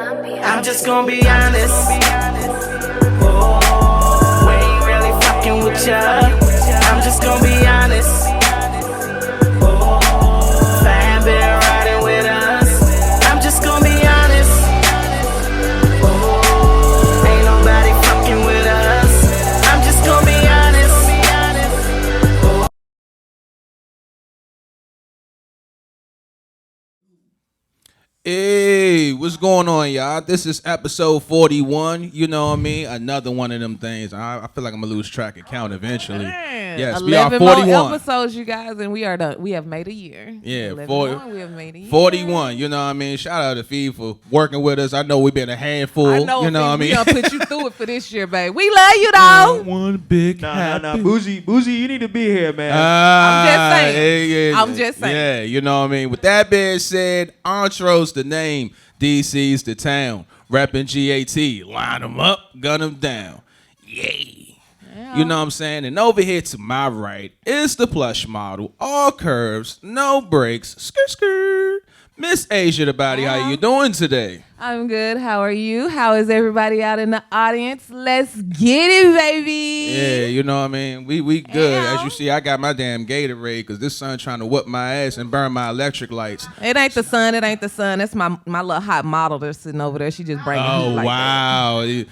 I'm just gonna be honest. Oh, we ain't really fucking with ya. I'm just gonna be honest. Oh, fan been riding with us. I'm just gonna be honest. Oh, ain't nobody fucking with us. I'm just gonna be honest. Hey, what's going on, y'all? This is episode 41. You know what I mean? Another one of them things. I feel like I'm gonna lose track of count eventually. Man, Yes, we are 41 more episodes, you guys, and we are done. We have made a year. Yeah, 40. We have made a year. 41. You know what I mean? Shout out to Fee for working with us. I know we've been a handful. I know, you know what I mean? We gonna put you through it for this year, babe. We love you though. One big Nah. Bougie, you need to be here, man. I'm just saying. Yeah, I'm just saying. Yeah, you know what I mean? With that being said, Entro's the name. DC's the town. Reppin' GAT. Line them up, gun them down. Yay. Yeah. You know what I'm saying? And over here to my right is the plush model. All curves, no brakes. Skirt, skirt. Miss Asia the body, how you doing today? I'm good. How are you? How is everybody out in the audience? Let's get it, baby. Yeah, you know what I mean? We good. Yeah. As you see, I got my damn Gatorade because this sun trying to whoop my ass and burn my electric lights. It ain't the sun. It ain't the sun. That's my little hot model that's sitting over there. She just bringing Oh, heat like wow.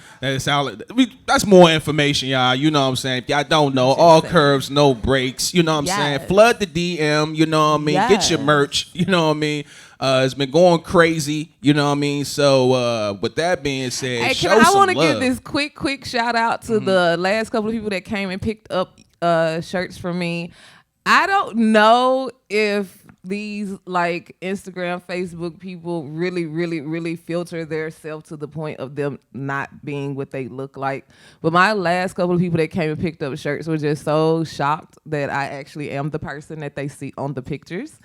That's more information, y'all. You know what I'm saying? If y'all don't know, all curves, no brakes. You know what I'm saying? Yes. Flood the DM. You know what I mean? Get your Yes. merch. You know what I mean? It's been going crazy. You know what I mean? So with that being said, Hey, show I some want to love. give this quick shout out to the last couple of people that came and picked up shirts from me. I don't know if these like Instagram, Facebook people really filter their self to the point of them not being what they look like. But my last couple of people that came and picked up shirts were just so shocked that I actually am the person that they see on the pictures.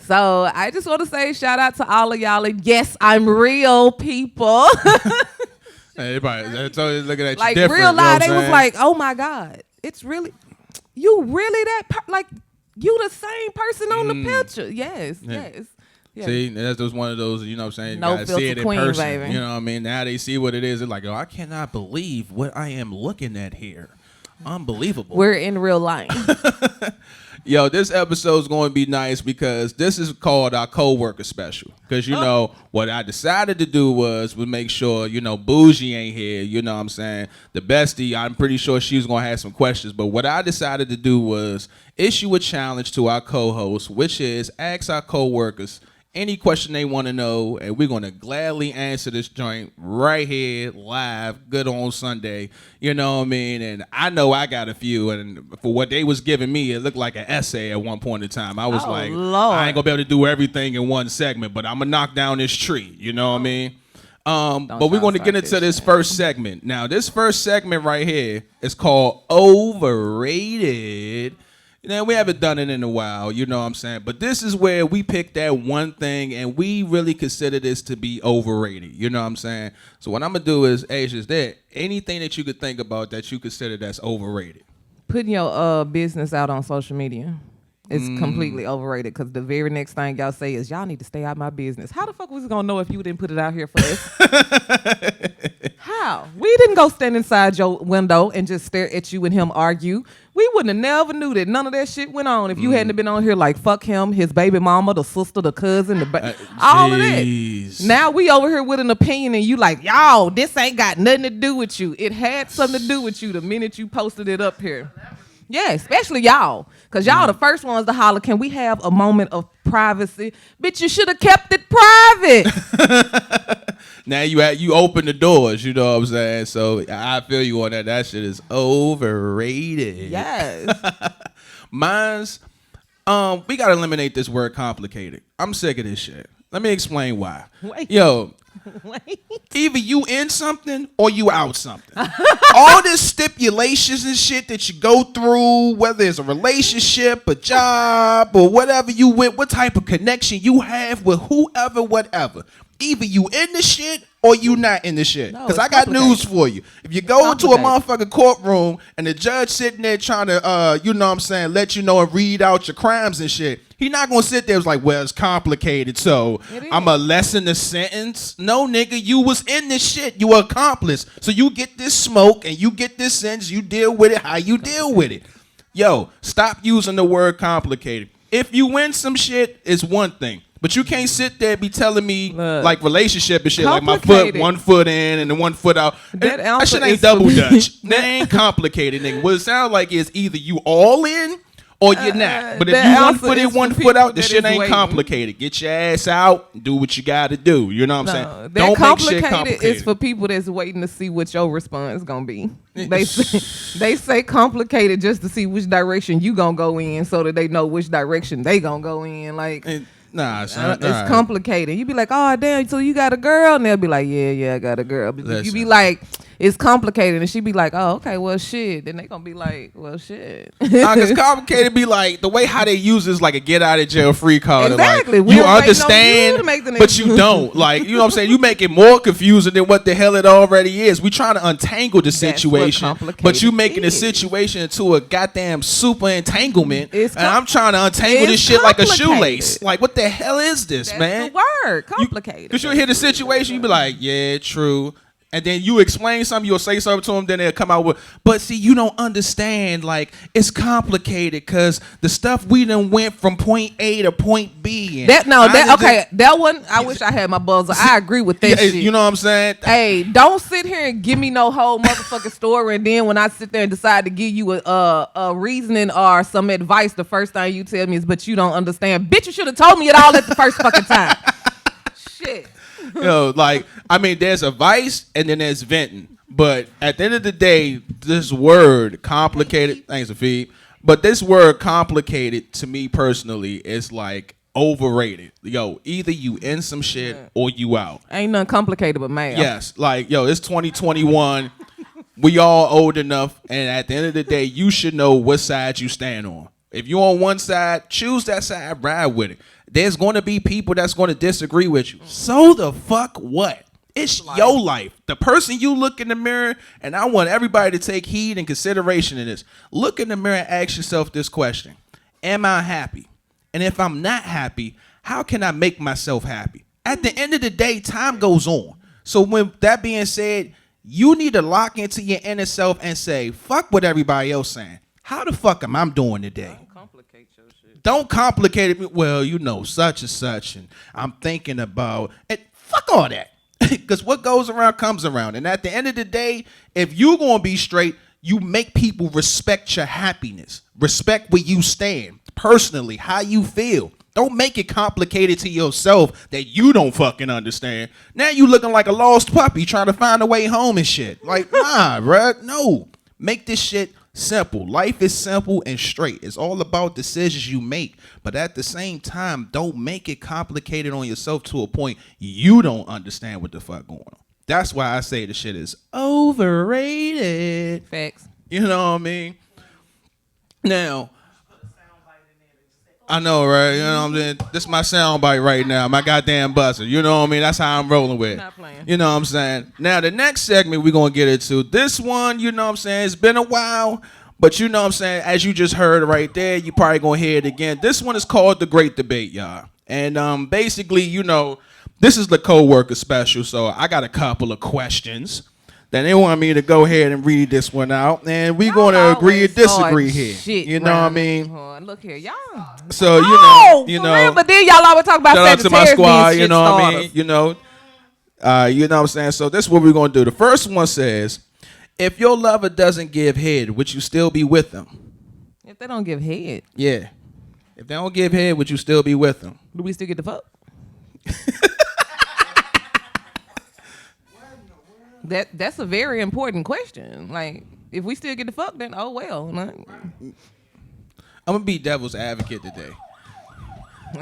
So I just want to say shout out to all of y'all. And yes, I'm real, people. Everybody, so looking at you Like different. real you know life, what they I'm was saying? like, "Oh my God, it's really you, really that like you the same person on the picture." Yes. Yeah. See, that's just one of those, you know what I'm saying? You No gotta see filter it in queen, person. baby. You know what I mean? Now they see what it is. They're like, oh, I cannot believe what I am looking at here. Unbelievable. We're in real life. Yo, this episode's going to be nice because this is called our co-worker special. Because, you know, what I decided to do was make sure, you know, Bougie ain't here. You know what I'm saying? The bestie, I'm pretty sure she was going to have some questions. But what I decided to do was issue a challenge to our co-hosts, which is ask our co-workers any question they want to know, and we're going to gladly answer this joint right here, live, good on Sunday. You know what I mean? And I know I got a few, and for what they was giving me, it looked like an essay at one point in time. I was like, Lord. I ain't going to be able to do everything in one segment, but I'm going to knock down this tree. You know what I mean? But we're going to get into this first segment. Now, this first segment right here is called Overrated. Now, we haven't done it in a while, you know what I'm saying? But this is where we pick that one thing, and we really consider this to be overrated, you know what I'm saying? So what I'm going to do is there anything that you could think about that you consider that's overrated? Putting your business out on social media is completely overrated because the very next thing y'all say is y'all need to stay out my business. How the fuck was we gonna know if you didn't put it out here for us? How? We didn't go stand inside your window and just stare at you and him argue. We wouldn't have never knew that none of that shit went on if you hadn't been on here like fuck him, his baby mama, the sister, the cousin, all of that. Now we over here with an opinion and you like, y'all, this ain't got nothing to do with you. It had something to do with you the minute you posted it up here. Yeah, especially y'all. Because y'all the first ones to holler, can we have a moment of privacy? Bitch, you should have kept it private. Now you open the doors, you know what I'm saying? So I feel you on that. That shit is overrated. Yes. Mine's, we got to eliminate this word complicated. I'm sick of this shit. Let me explain why. Wait. Yo, either you in something or you out something. All this stipulations and shit that you go through, whether it's a relationship, a job, or whatever you with, what type of connection you have with whoever, whatever. Either you in the shit or you not in the shit. No, Because it's I got news complicated. for you. If you go into a complicated. motherfucking courtroom and the judge sitting there trying to, you know what I'm saying, let you know and read out your crimes and shit, He not gonna sit there and was like, well, it's complicated, so It is. I'm gonna lessen the sentence. No, nigga, you was in this shit. You were accomplice. So you get this smoke and you get this sentence. You deal with it how you deal with it. Yo, stop using the word complicated. If you win some shit, it's one thing. But you can't sit there and be telling me Look, like relationship and shit, like my foot, complicated. 1 foot in and then 1 foot out. That That shit answer ain't is double for me. dutch. That ain't complicated, nigga. What it sounds like is either you all in or you're not. But if that you 1 answer foot in, is 1 for foot out, people this that shit is ain't waiting. complicated. Get your ass out and do what you got to do. You know what I'm saying? That Don't make shit complicated complicated. is for people that's waiting to see what your response gonna be. They say complicated just to see which direction you gonna go in, so that they know which direction they gonna go in. Like Nah, son. it's complicated. You be like, oh damn, so you got a girl, and they'll be like, yeah, I got a girl. But you Listen. be like, it's complicated, and she be like, oh okay, well shit. Then they gonna be like, well shit. Cause complicated be like the way how they use it is like a get out of jail free card. Exactly. Like, We're you waiting on understand, you to make the but next you move. don't. Like, you know what I'm saying? You make it more confusing than what the hell it already is. We trying to untangle the what situation, complicated but you making the is. situation into a goddamn super entanglement. It's And I'm trying to untangle this it's shit like a complicated. shoelace. Like, what the hell is this, That's man? the word, complicated. Because you'll hear the situation, you be like, yeah, true. And then you explain something, you'll say something to them, then they'll come out with, but see, you don't understand, like, it's complicated because the stuff we done went from point A to point B. And that one, I wish I had my buzzer. I agree with that Yeah, shit. you know what I'm saying? Hey, don't sit here and give me no whole motherfucking story, and then when I sit there and decide to give you a reasoning or some advice, the first thing you tell me is, but you don't understand. Bitch, you should have told me it all at the first fucking time. Shit. Like, I mean, there's advice and then there's venting. But at the end of the day, this word complicated, thanks, Afid, but this word complicated to me personally is like overrated. Yo, either you in some shit or you out. Ain't nothing complicated but math. Yes, like, yo, it's 2021. We all old enough, and at the end of the day, you should know what side you stand on. If you're on one side, choose that side, ride with it. There's going to be people that's going to disagree with you. So the fuck what? It's your life. The person you look in the mirror, and I want everybody to take heed and consideration in this. Look in the mirror and ask yourself this question. Am I happy? And if I'm not happy, how can I make myself happy? At the end of the day, time goes on. So when that being said, you need to lock into your inner self and say, fuck what everybody else saying. How the fuck am I doing today? Don't complicate it. Well, you know, such and such, and I'm thinking about it. Fuck all that. Because what goes around comes around. And at the end of the day, if you're going to be straight, you make people respect your happiness. Respect where you stand. Personally, how you feel. Don't make it complicated to yourself that you don't fucking understand. Now you looking like a lost puppy trying to find a way home and shit. Like, nah, bruh. No. Make this shit simple. Life is simple and straight. It's all about decisions you make. But at the same time, don't make it complicated on yourself to a point you don't understand what the fuck going on. That's why I say the shit is overrated. Facts. You know what I mean? Now, I know, right? You know what I'm saying? This is my soundbite right now. My goddamn buzzer. You know what I mean? That's how I'm rolling with. Not playing. You know what I'm saying? Now, the next segment we're going to get into. This one, you know what I'm saying? It's been a while. But you know what I'm saying? As you just heard right there, you probably going to hear it again. This one is called The Great Debate, y'all. And basically, you know, this is the co-worker special. So I got a couple of questions. Then they want me to go ahead and read this one out, and we're going to agree or disagree here. You know what I mean? Look here, y'all. So you For know. real, but then y'all always talk about Shout out to my Sagittarius squad. being You know what I shit mean? You know what I'm saying. So this is what we're going to do. The first one says, if your lover doesn't give head, would you still be with them? If they don't give head, Yeah. If they don't give head, would you still be with them? do we still get the fuck? That's a very important question. Like, if we still get the fuck, then oh well. Like, I'm gonna be devil's advocate today.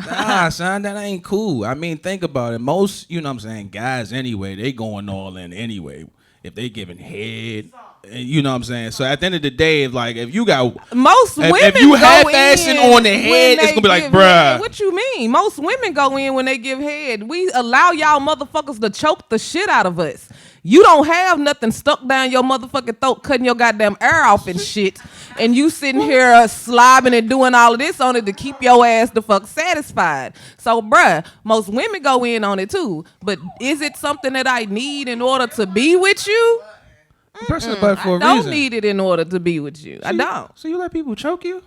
Nah, son, that ain't cool. I mean, think about it. Most, you know what I'm saying, guys anyway, they going all in anyway. If they giving head, You know what I'm saying? So at the end of the day, if you got most women, if you go half-assing in on the head, it's gonna be like, give bruh. head. What you mean? Most women go in when they give head. We allow y'all motherfuckers to choke the shit out of us. You don't have nothing stuck down your motherfucking throat, cutting your goddamn air off and shit, and you sitting here slobbing and doing all of this on it to keep your ass the fuck satisfied. So, bruh, most women go in on it too. But is it something that I need in order to be with you? Pressing the button for a I don't reason. need it in order to be with you. I don't. So you let people choke you?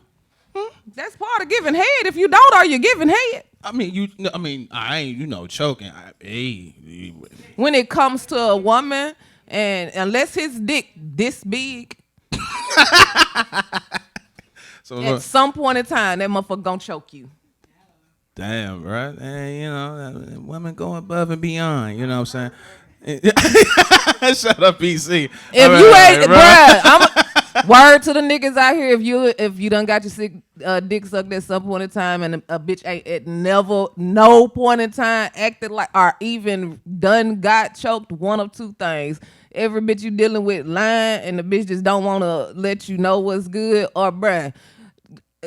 That's part of giving head. If you don't, are you giving head? I mean, I ain't, choking. When it comes to a woman, and unless his dick this big, So at some point in time, that motherfucker gonna choke you. damn, right? And women go above and beyond. You know what I'm saying? Shut up, PC. If you ain't, bruh, word to the niggas out here. If you done got your sick dick sucked at some point in time, and a bitch ain't at no point in time acted like or even done got choked, one of two things. Every bitch you dealing with lying, and the bitch just don't want to let you know what's good, or bruh,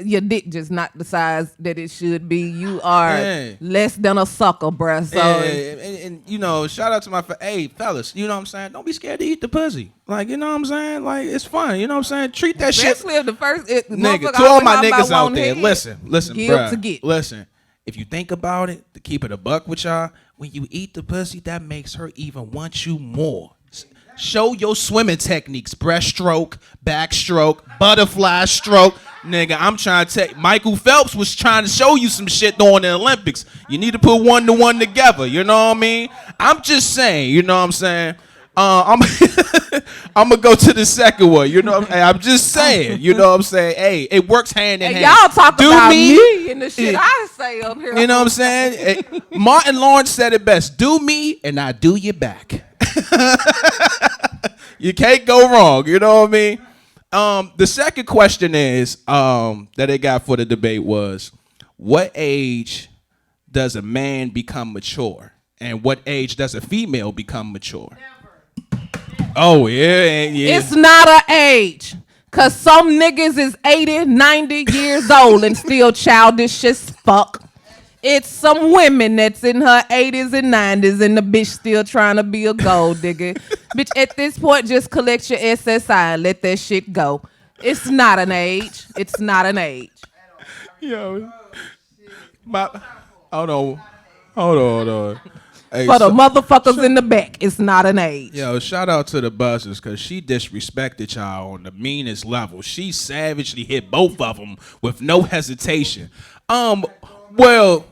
your dick just not the size that it should be. You are less than a sucker, bruh. So and shout out to my fellas. You know what I'm saying? Don't be scared to eat the pussy. Like, you know what I'm saying? Like, it's fun. You know what I'm saying? Treat that shit. Especially if the first Nigga, to all my niggas out there, listen, Give to get. listen. If you think about it, to keep it a buck with y'all, when you eat the pussy, that makes her even want you more. Show your swimming techniques: breaststroke, backstroke, butterfly stroke. Nigga, I'm trying to take. Michael Phelps was trying to show you some shit during the Olympics. You need to put one to one together. You know what I mean? I'm just saying. You know what I'm saying? I'm gonna go to the second one. You know, I'm just saying. You know what I'm saying? Hey, it works hand in hand. Y'all talk about me and the shit I say up here. You know what I'm saying? Martin Lawrence said it best: "Do me, and I do you back." You can't go wrong. You know what I mean? The second question is that they got for the debate was, what age does a man become mature, and what age does a female become mature? Oh yeah. It's not an age, cause some niggas is 80, 90 years old and still childish as fuck. It's some women that's in her 80s and 90s and the bitch still trying to be a gold digger. Bitch, at this point, just collect your SSI and let that shit go. It's not an age. It's not an age. Yo, hold on. Hey, For the motherfuckers in the back, it's not an age. Yo, shout out to the buzzers, because she disrespected y'all on the meanest level. She savagely hit both of them with no hesitation. Well,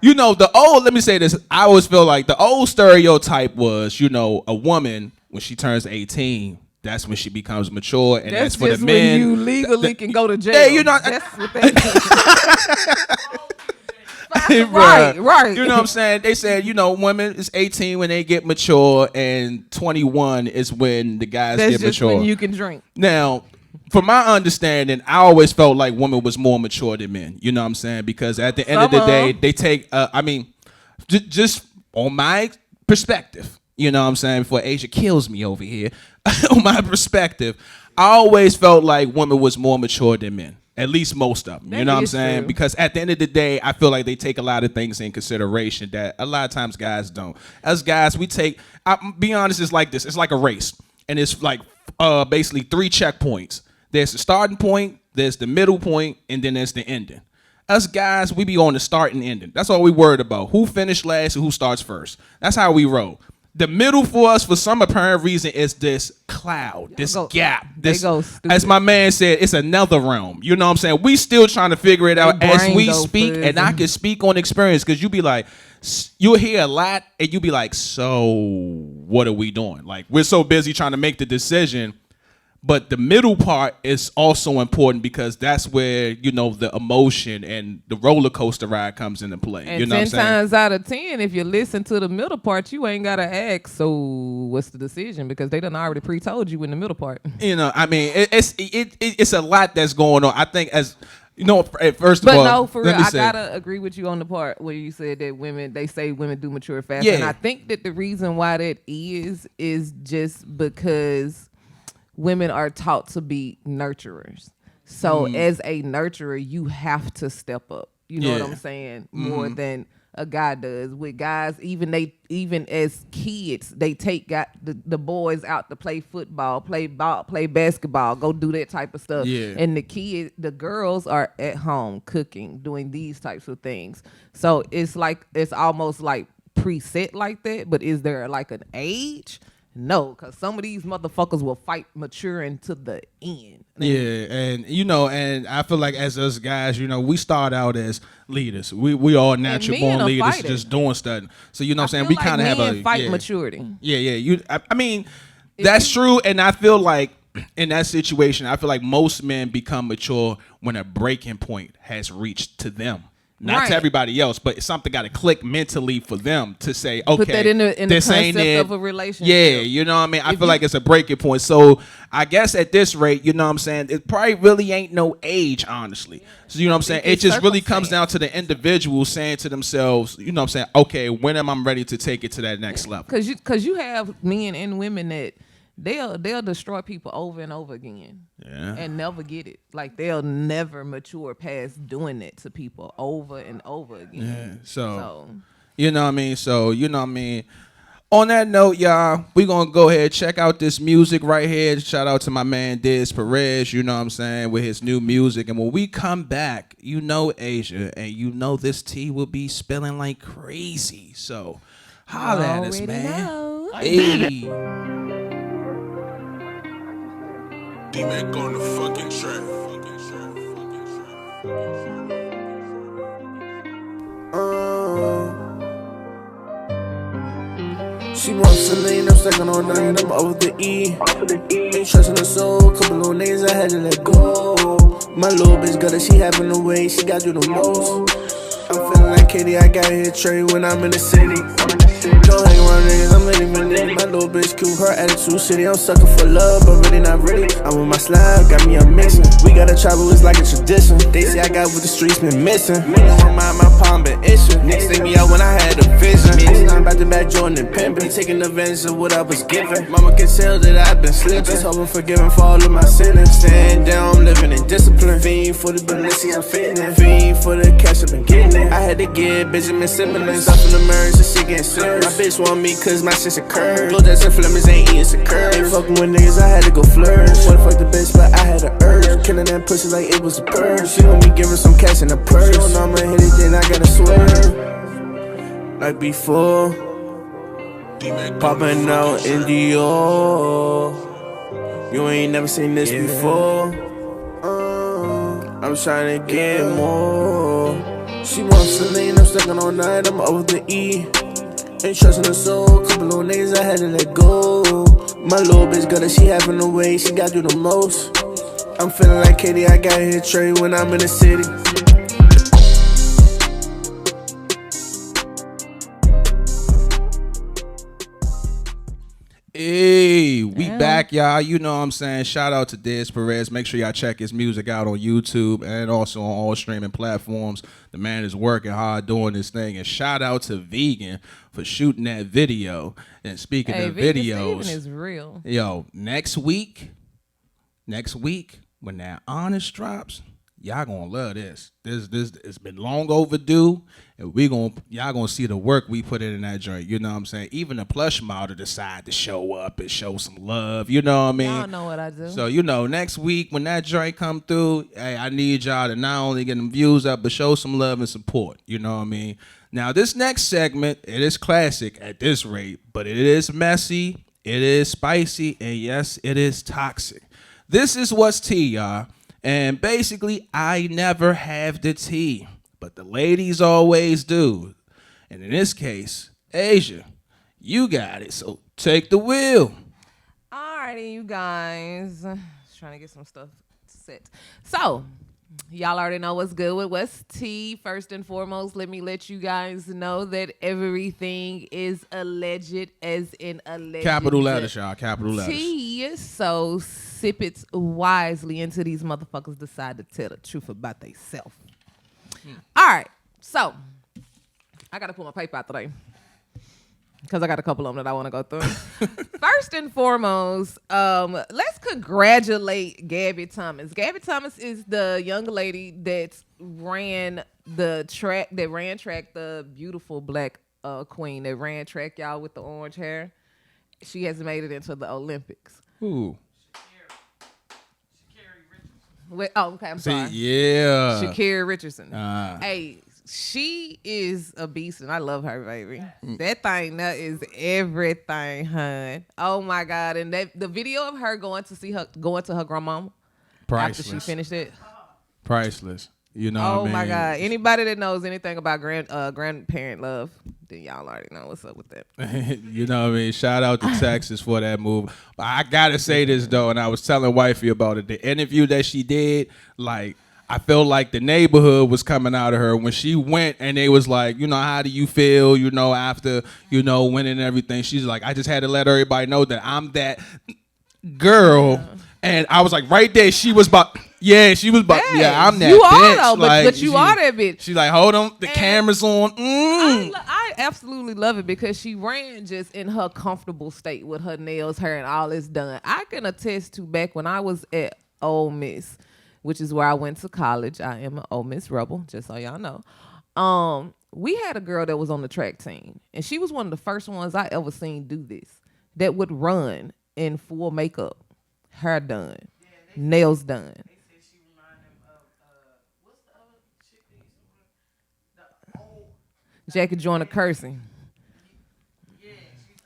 let me say this. I always feel like the old stereotype was, a woman, when she turns 18, that's when she becomes mature, and that's for the men. When you legally can go to jail. Yeah, that's what they Right. You know what I'm saying? They said, women is 18 when they get mature, and 21 is when the guys get just mature. When you can drink. Now, from my understanding, I always felt like women was more mature than men. You know what I'm saying? Because at the end of the day, they take, just on my perspective, you know what I'm saying? Before Asia kills me over here, on my perspective, I always felt like women was more mature than men. At least most of them. You know what I'm saying? True. Because at the end of the day, I feel like they take a lot of things in consideration that a lot of times guys don't. As guys, we take, I'll be honest, it's like this. It's like a race. And it's like basically 3 checkpoints. There's the starting point, there's the middle point, and then there's the ending. Us guys, we be on the start and ending. That's all we worried about. Who finished last and who starts first. That's how we roll. The middle for us, for some apparent reason, is this cloud, this gap. This, as my man said, it's another realm. You know what I'm saying? We still trying to figure it out as we speak, and I can speak on experience, because you be like, you'll hear a lot, and you be like, so what are we doing? Like, we're so busy trying to make the decision. But the middle part is also important, because that's where, the emotion and the roller coaster ride comes into play. And you know 10 times out of 10, if you listen to the middle part, you ain't got to ask, so what's the decision? Because they done already pre-told you in the middle part. It's a lot that's going on. I think first of all. But no, for real, I got to agree with you on the part where you said that they say women do mature faster. Yeah. And I think that the reason why that is just because women are taught to be nurturers. So as a nurturer, you have to step up. You know what I'm saying? More than a guy does. With guys, even as kids, they take the boys out to play football, play basketball, go do that type of stuff. Yeah. And the girls are at home cooking, doing these types of things. So it's almost like preset like that. But is there like an age? No, because some of these motherfuckers will fight maturing to the end. Yeah, and and I feel like as us guys, we start out as leaders. We all natural born leaders, fighting. Just doing stuff. So what I'm saying, we kind of have a fight maturity. Yeah. I mean, that's true, and I feel like in that situation, I feel like most men become mature when a breaking point has reached to them. Not to everybody else, but something got to click mentally for them to say, okay, put that in the concept of a relationship. Yeah, you know what I mean? I feel like it's a breaking point. So I guess at this rate, you know what I'm saying, it probably really ain't no age, honestly. So you know what I'm saying? It just really comes down to the individual saying to themselves, you know what I'm saying, okay, when am I ready to take it to that next level? Because you have men and women that they'll destroy people over and over again. Yeah. And never get it. Like they'll never mature past doing it to people over and over again. Yeah. So you know what I mean? So you know what I mean? On that note, y'all, we gonna go ahead and check out this music right here. Shout out to my man Desperez, you know what I'm saying, with his new music. And when we come back, Asia, and this tea will be spilling like crazy. So holla at us, man. Hey. D-Mac on the fucking track. She wants to lean, I'm second on 9, I'm over the E. Ain't trusting the soul, couple little niggas I had to let go. My little bitch got it, she having a way, she got you the most. I'm feeling like Katie, I gotta hit trade when I'm in the city. Don't hang around niggas, I'm living in it. My little bitch cute, her attitude shitty. I'm sucking for love, but really not really. I'm with my slime, got me a mixin'. We got a travel, it's like a tradition. They say I got what the streets been missing. My palm been itching. Niggas take me out when I had a vision. I'm about to back Jordan and pimpin'. Taking advantage of what I was given. Mama can tell that I've been slipping. Just hoping forgiven for all of my sinners. Stand down, I'm living in discipline. Fiend for the Balenci, I'm fitting it. Fiend for the cash, I've been getting it. I had to get Benjamin siblings. Stuff in the merge, the shit getting serious. My bitch want me cause my shit's a curve. Blow that and flammers ain't eating some curve. Ain't fucking with niggas, I had to go flourish. Wanna fuck the bitch, but I had an urge. Killing that pussy like it was a purge. She want me give her some cash in a purse. She don't know I'ma hit it, then I gotta swerve. Like before, popping out in Dior. You ain't never seen this before. I'm trying to get more. She wants to lean, I'm stuck on all night, I'm over the E. Ain't trusting the soul, couple little niggas I had to let go. My little bitch got it, she having a way, she got you the most. I'm feeling like Katie, I gotta hit trade when I'm in the city. Hey, we back, y'all. You know what I'm saying? Shout out to Desperez. Make sure y'all check his music out on YouTube and also on all streaming platforms. The man is working hard doing this thing. And shout out to Vegan for shooting that video. And speaking of videos, Steven is real. Yo, next week, when that Honest drops, y'all gonna love this. This it's been long overdue, and y'all gonna see the work we put in that joint. You know what I'm saying? Even the plush model decided to show up and show some love. You know what I mean? Y'all know what I do. So next week when that joint come through, hey, I need y'all to not only get them views up, but show some love and support. You know what I mean? Now this next segment, it is classic at this rate, but it is messy, it is spicy, and yes, it is toxic. This is what's tea, y'all. And basically, I never have the tea, but the ladies always do. And in this case, Asia, you got it, so take the wheel. Alrighty, you guys. Just trying to get some stuff set. So, y'all already know what's good with what's tea. First and foremost, let me let you guys know that everything is alleged, as in alleged. Capital letters, y'all. Capital letters. Tea. So sip it wisely until these motherfuckers decide to tell the truth about themselves. All right. So I gotta pull my paper out today. because I got a couple of them that I want to go through. First and foremost, let's congratulate Gabby Thomas. Gabby Thomas is the young lady that ran track, the beautiful black queen that ran track, y'all, with the orange hair. She has made it into the Olympics. Ooh. Wait, okay, I'm sorry. Yeah. Sha'Carri Richardson. Hey, she is a beast, and I love her, baby. That is everything, hun. Oh my God! And the video of her going to her grandmama Priceless. after she finished it. Priceless. You know Oh what I mean? my God! Anybody that knows anything about grandparent love, then y'all already know what's up with that. You know what I mean? Shout out to Texas for that move. But I gotta say this though, and I was telling wifey about it. The interview that she did, like, I felt like the neighborhood was coming out of her when she went, and they was like, you know, how do you feel, you know, after, you know, winning and everything. She's like, I just had to let everybody know that I'm that girl. Yeah. And I was like, right there, she was about, yes, I'm that you bitch. Are though, but you are that bitch. She's like, hold on, the camera's on. I absolutely love it because she ran just in her comfortable state with her nails, hair, and all this done. I can attest to back when I was at Ole Miss, which is where I went to college. I am an Ole Miss rebel, just so y'all know. We had a girl that was on the track team, and she was one of the first ones I ever seen do this, that would run in full makeup, hair done, nails done. They said she reminded them of, what's the other chick that used to run? Jackie Joyner Kersey.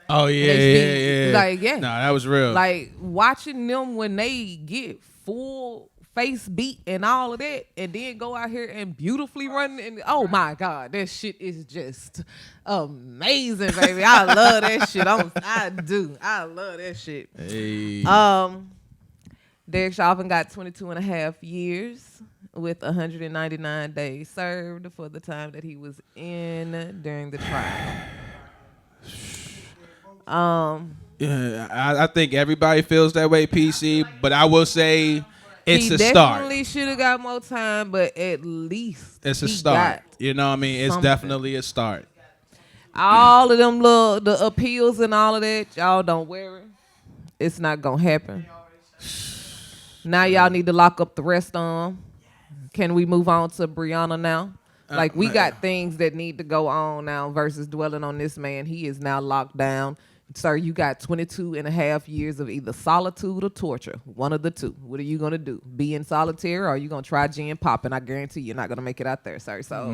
Oh, yeah. Like, yeah. Nah, that was real. Like, watching them when they get full face beat and all of that, and then go out here and beautifully run, and oh my God, that shit is just amazing, baby. I love that shit. I do. I love that shit. Hey. Derek Chauvin got 22 and a half years with 199 days served for the time that he was in during the trial. Yeah, I think everybody feels that way, PC, but I will say it's a start. He definitely should have got more time, but at least it's a start. You know what I mean? It's definitely a start. All of them the appeals and all of that, y'all don't worry. It's not gonna happen. Now y'all need to lock up the rest of them. Can we move on to Brianna now? Like, we got things that need to go on now versus dwelling on this man. He is now locked down. Sir, you got 22 and a half years of either solitude or torture. One of the two. What are you going to do? Be in solitary, or are you going to try gin pop? And I guarantee you're not going to make it out there, sir. So,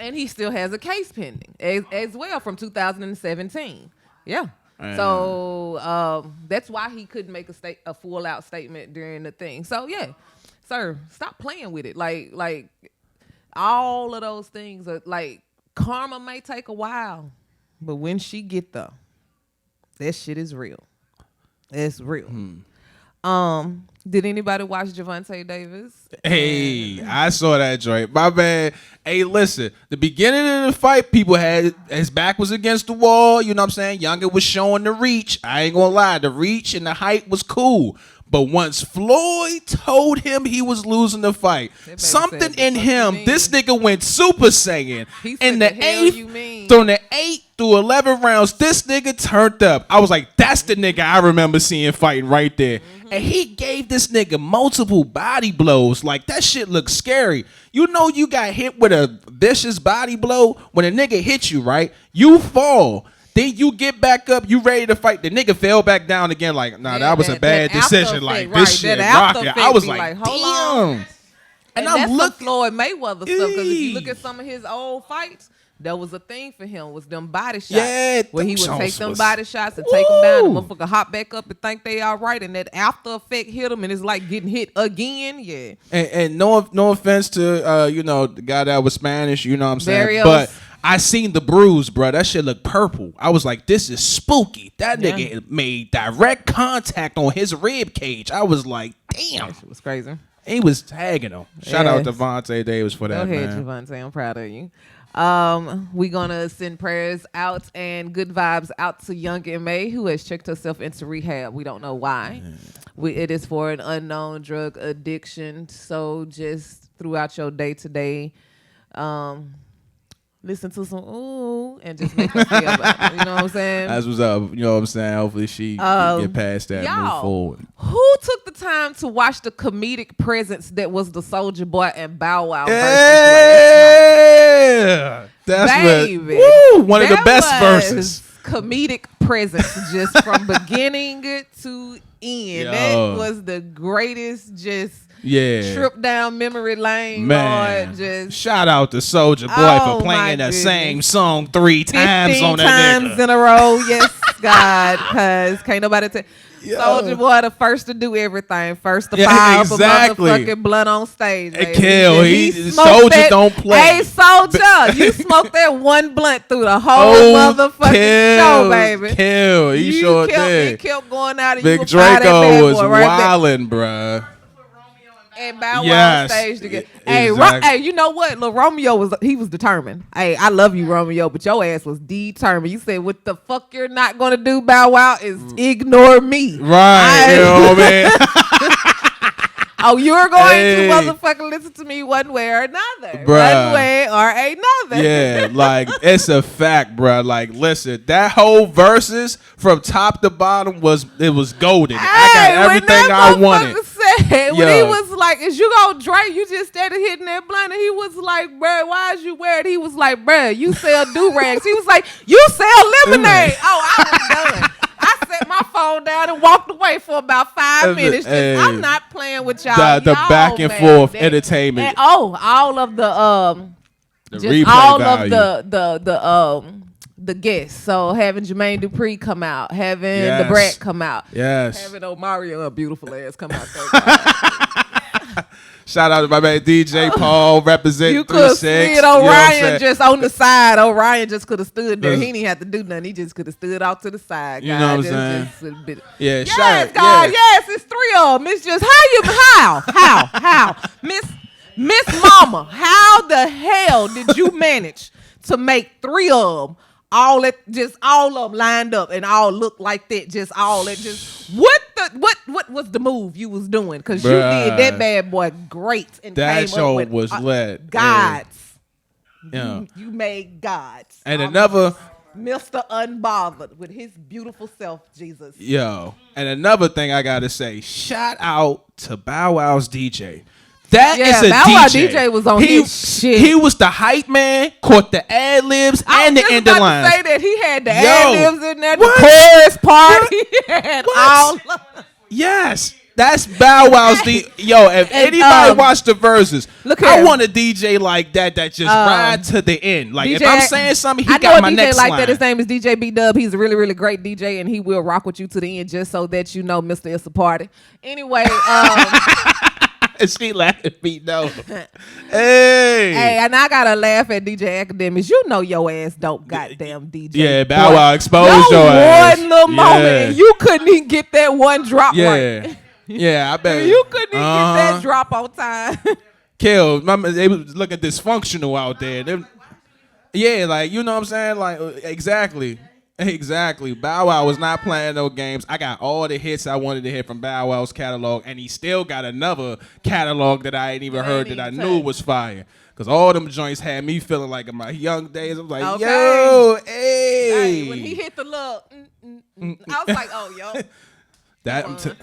and he still has a case pending as well from 2017. Yeah. So that's why he couldn't make a full out statement during the thing. So yeah, sir, stop playing with it. Like all of those things are like, karma may take a while, but when she get there, that shit is real. It's real. Did anybody watch Gervonta Davis? Hey, I saw that joint. My bad. Hey, listen, the beginning of the fight, people had his back was against the wall. You know what I'm saying? Younger was showing the reach. I ain't gonna lie, the reach and the height was cool. But once Floyd told him he was losing the fight, something in him, this nigga went Super Saiyan. In the 8th, from the 8th through 11 rounds, this nigga turned up. I was like, that's the nigga I remember seeing fighting right there. And he gave this nigga multiple body blows. Like, that shit looks scary. You know you got hit with a vicious body blow. When a nigga hits you, right, you fall. Then you get back up, you ready to fight. The nigga fell back down again. Like, nah, that was a bad decision. Like, this shit rocking. I was like, damn. And I'm looking Floyd Mayweather stuff, because if you look at some of his old fights, that was a thing for him, was them body shots. Yeah, where he would take them body shots and take them down. The motherfucker hop back up and think they all right, and that after effect hit him, and it's like getting hit again. Yeah. And no offense to the guy that was Spanish, you know what I'm saying? But I seen the bruise, bro. That shit looked purple. I was like, this is spooky. That nigga made direct contact on his rib cage. I was like, damn. That shit was crazy. He was tagging him. Shout out to Gervonta Davis for that, man. Go ahead, Gervonta. I'm proud of you. We're gonna send prayers out and good vibes out to young M.A., who has checked herself into rehab. We don't know why. It is for an unknown drug addiction. So just throughout your day to day, listen to some ooh and just make her feel better. You know what I'm saying? That's what's up. You know what I'm saying? Hopefully she can get past that and move forward. Who took the time to watch the comedic presence that was the Soulja Boy and Bow Wow versus Yeah, that's Baby, one of the best verses. Comedic presence just from beginning to end. Yo. That was the greatest trip down memory lane. Man, Lord, just shout out to Soulja Boy Oh, for my playing the goodness. same song 3 times 15 on that times nigga. in a row. Yes, God, because can't nobody tell. Soulja Boy the first to do everything. First to fire exactly. up a motherfucking blunt on stage. Baby. Kill. He smoked Soulja don't play. Hey, Soulja, you smoked that one blunt through the whole motherfucking show, baby. Kill. He sure did. He kept going out and Big you fire that bad Draco was boy right there. wildin', bruh. And Bow Wow Yes, on stage together. exactly. Hey, you know what? Lil Romeo was determined. Hey, I love you, Romeo, but your ass was determined. You said, "What the fuck you're not gonna do, Bow Wow, is ignore me." Right, you know what I mean? Oh, you're going Hey. to motherfucking listen to me one way or another. Bruh. One way or another. Yeah, like it's a fact, bruh. Like, listen, that whole verses from top to bottom was golden. I got everything I wanted. Said, when Yo. he was like, "Is you gonna drink?" You just started hitting that blunt, and he was like, "Bruh, why is you wear it?" He was like, "Bruh, you sell do-rags." He was like, "You sell lemonade." Oh, I was done. I set my phone down and walked away for about 5 minutes. Hey. I'm not playing with y'all. The Y'all, back and man, forth that- entertainment. And, all of the just replay all value. of the guests. So having Jermaine Dupri come out, having Yes. the Brat come out, Yes. having Omario, a beautiful ass, come out. Shout out to my man DJ Paul representing You could have 3-6. slid Orion just on the side. Orion just could have stood there. He didn't have to do nothing. He just could have stood off to the side. You know what I'm Just- saying? just a bit- Yeah, Yes, shout God. yeah. Yes, it's 3 of them. It's just how, Miss Mama, how the hell did you manage to make 3 of them? All of them lined up and all look like that. What was the move you was doing? Because you did that bad boy great and That came show up with was lit. gods. Yeah. You made gods. And another, Mr. Unbothered with his beautiful self, Jesus. and another thing I gotta say, shout out to Bow Wow's DJ. That is a Bow Wow DJ. DJ was on his shit. He was the hype man, caught the ad libs and the end I of was just about to lines. say that he had the Yo, ad-libs in there, what? the chorus part. What? He had What? all of Yes, that's Bow Wow's DJ. Yo, if And, anybody watch the verses, look I here. want a DJ like that just ride to the end. Like if DJ I'm saying something, he I know got a my DJ next like line. that. His name is DJ B Dub. He's a really, really great DJ, and he will rock with you to the end, just so that you know, Mr. It's a party. Anyway, She laughing at me, no. Hey. hey, and I gotta laugh at DJ Academics. You know your ass don't goddamn DJ. Yeah, Bow Boy, Wow exposed your ass. one little moment, Yeah. and you couldn't even get that one drop Yeah. right. Yeah, I bet. You couldn't even get Uh-huh. that drop on time. Kill. They was looking dysfunctional out there. Yeah, like, you know what I'm saying? Like, exactly. Exactly. Bow Wow was not playing no games. I got all the hits I wanted to hear from Bow Wow's catalog, and he still got another catalog that I ain't even heard that I knew was fire. Because all them joints had me feeling like in my young days. I was like, Okay. yo, hey. Hey, when he hit the look, I was like, oh, yo. That, Come on.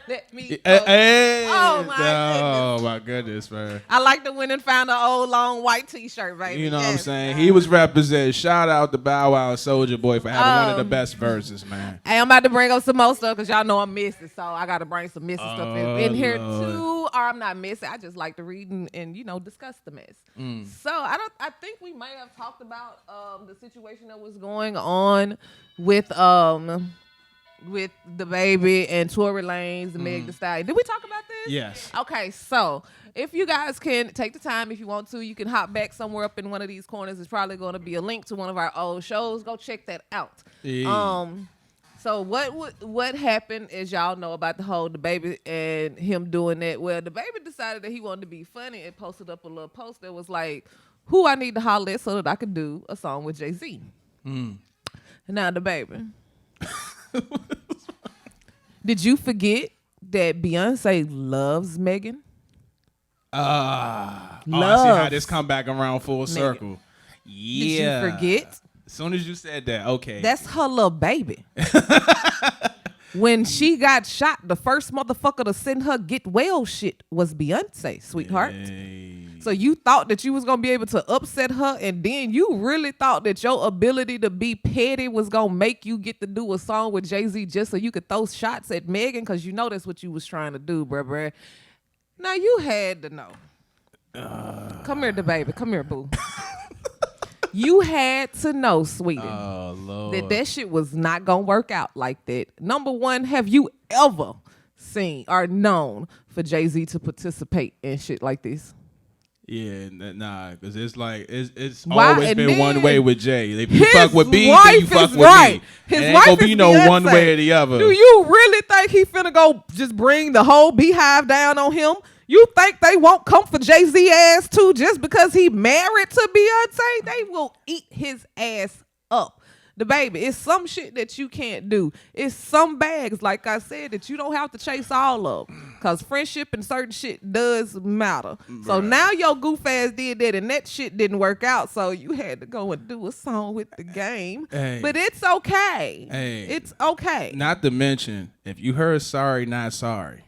Let me. hey. Oh, my Oh, my goodness, man. I like to win and found an old long white T-shirt, baby. You know what I'm Yes. saying? He was representing. Shout out to Bow Wow and Soulja Boy for having one of the best verses, man. Hey, I'm about to bring up some more stuff because y'all know I'm missing, so I got to bring some missing stuff in here too. Or I'm not missing. I just like to read and discuss the mess. So I think we may have talked about the situation that was going on with the baby and Tory Lanez and Meg Thee Stallion. Did we talk about this? Yes. Okay, so if you guys can take the time, if you want to, you can hop back somewhere up in one of these corners. It's probably going to be a link to one of our old shows. Go check that out. Yeah. So what happened, as y'all know, about the whole DaBaby and him doing that? Well, DaBaby decided that he wanted to be funny and posted up a little post that was like, "Who I need to holler at so that I could do a song with Jay-Z." Now, DaBaby. Did you forget that Beyonce loves Megan? I see how this come back around full circle. Yeah. Did you forget? As soon as you said that, okay. That's her little baby. When she got shot, the first motherfucker to send her get well shit was Beyonce, sweetheart. Hey. So you thought that you was going to be able to upset her, and then you really thought that your ability to be petty was going to make you get to do a song with Jay-Z just so you could throw shots at Megan, because you know that's what you was trying to do, bruh. Now, you had to know. Come here, the baby. Come here, boo. You had to know, sweetie, that shit was not going to work out like that. Number one, have you ever seen or known for Jay-Z to participate in shit like this? Yeah, nah, because it's like, it's Why? always And been then one way with Jay. If you his fuck with B, wife then you fuck is with right. me. His It ain't wife gonna be is no Beyonce. one way or the other. Do you really think he finna go just bring the whole beehive down on him? You think they won't come for Jay-Z ass too just because he married to Beyonce? They will eat his ass up. The baby, it's some shit that you can't do. It's some bags, like I said, that you don't have to chase all of. Because friendship and certain shit does matter. So now your goof ass did that and that shit didn't work out. So you had to go and do a song with the game. Hey. But it's okay. Hey. It's okay. Not to mention, if you heard Sorry Not Sorry,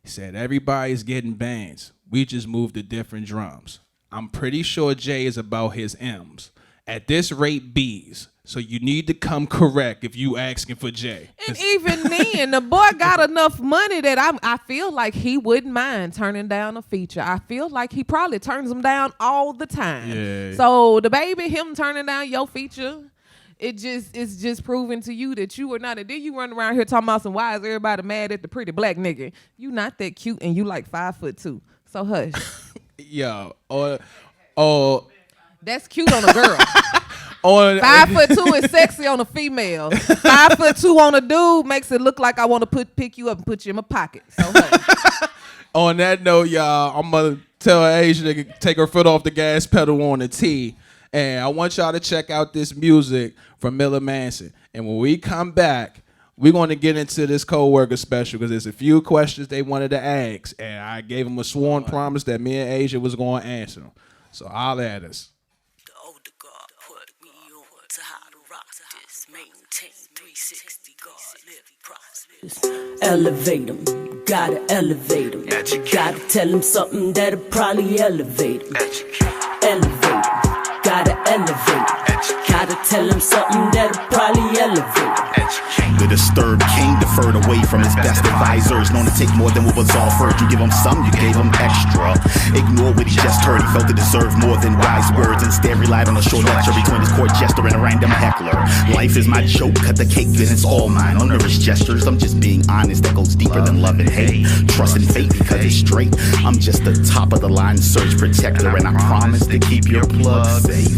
he said everybody's getting bands. We just moved to different drums. I'm pretty sure Jay is about his M's. At this rate, B's. So you need to come correct if you asking for Jay. And even then, the boy got enough money that I feel like he wouldn't mind turning down a feature. I feel like he probably turns them down all the time. Yeah. So the baby, him turning down your feature, it's just proving to you that you are not. And then you run around here talking about some why is everybody mad at the pretty black nigga? You not that cute and you like 5'2". So hush. Yo, That's cute on a girl. 5'2" is sexy on a female. 5'2" on a dude makes it look like I want to pick you up and put you in my pocket. So hush. On that note, y'all, I'm gonna tell Asia to take her foot off the gas pedal on the T. And I want y'all to check out this music from Miller Manson. And when we come back, we're going to get into this co-worker special because there's a few questions they wanted to ask. And I gave them a sworn promise that me and Asia was going to answer them. So holla at us. The older God put me on to how to rock this. Maintain 360 God, live prosperous. Elevate him, gotta elevate him. Gotta tell him something that'll probably elevate him. Elevate him, gotta elevate him. Gotta tell him something that'll probably elevate him. The disturbed king deferred away from his best advisors, known to take more than what was offered. You give him some, you gave him extra. Ignore what he just heard, he felt it deserved more than wise words. Instead relied on a short lecture between his court jester and a random heckler. Life is my joke, cut the cake, then it's all mine. No nervous gestures, I'm just being honest, that goes deeper than love and hate. Trust in fate because it's straight. I'm just the top of the line surge protector, and I promise to keep your plug safe.